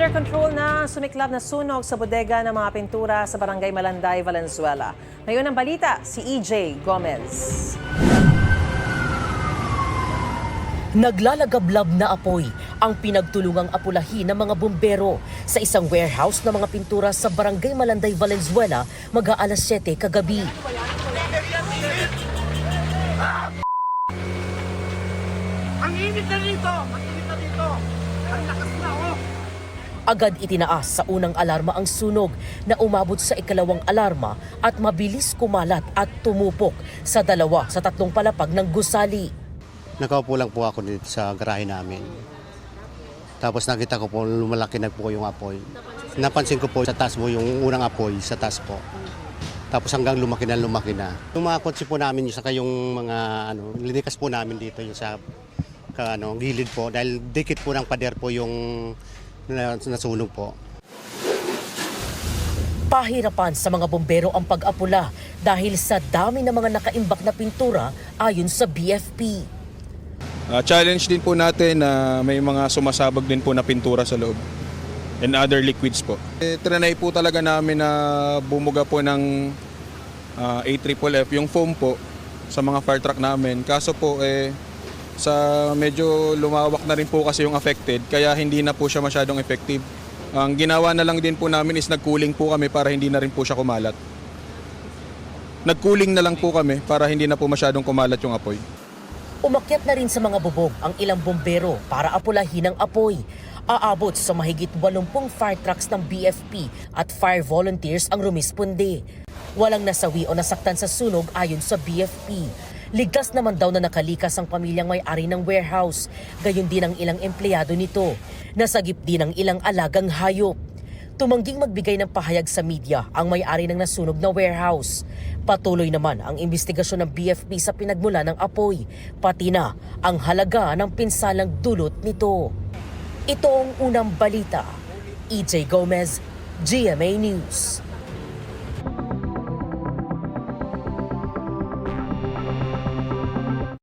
Under control na sumiklab na sunog sa bodega ng mga pintura sa Barangay Malanday, Valenzuela. Ngayon ang balita, si EJ Gomez. Naglalagablab na apoy ang pinagtulungang apulahin ng mga bumbero sa isang warehouse ng mga pintura sa Barangay Malanday, Valenzuela mag-aalas 7 kagabi. Ang init na dito! Ang init na dito! Ang lakas na, oh! Agad itinaas sa unang alarma ang sunog na umabot sa ikalawang alarma at mabilis kumalat at tumupok sa 2 sa 3 palapag ng gusali. Nakaupo lang po ako dito sa garahe namin. Tapos nakita ko po lumalaki na po yung apoy. Napansin ko po sa taas po yung unang apoy sa taas po. Tapos hanggang lumaki na. Yung mga kotse po namin, saka yung mga linikas po namin dito yung sa gilid po. Dahil dikit po ng pader po yung nasunog po. Pahirapan sa mga bombero ang pag-apula dahil sa dami ng mga nakaimbak na pintura ayon sa BFP. Challenge din po natin na may mga sumasabog din po na pintura sa loob and other liquids po. Trinay po talaga namin na bumuga po ng AFFF, yung foam po sa mga fire truck namin. Kaso po sa medyo lumawak na rin po kasi yung affected kaya hindi na po siya masyadong effective. Ang ginawa na lang din po namin is nag-cooling po kami para hindi na rin po siya kumalat. Nag-cooling na lang po kami para hindi na po masyadong kumalat yung apoy. Umakyat na rin sa mga bubong ang ilang bombero para apulahin ang apoy. Aabot sa mahigit 80 fire trucks ng BFP at fire volunteers ang rumisponde. Walang nasawi o nasaktan sa sunog ayon sa BFP. Ligtas naman daw na nakalikas ang pamilyang may-ari ng warehouse. Gayon din ang ilang empleyado nito. Nasagip din ang ilang alagang hayop. Tumangging magbigay ng pahayag sa media ang may-ari ng nasunog na warehouse. Patuloy naman ang investigasyon ng BFP sa pinagmula ng apoy, pati na ang halaga ng pinsalang dulot nito. Ito ang unang balita. EJ Gomez, GMA News.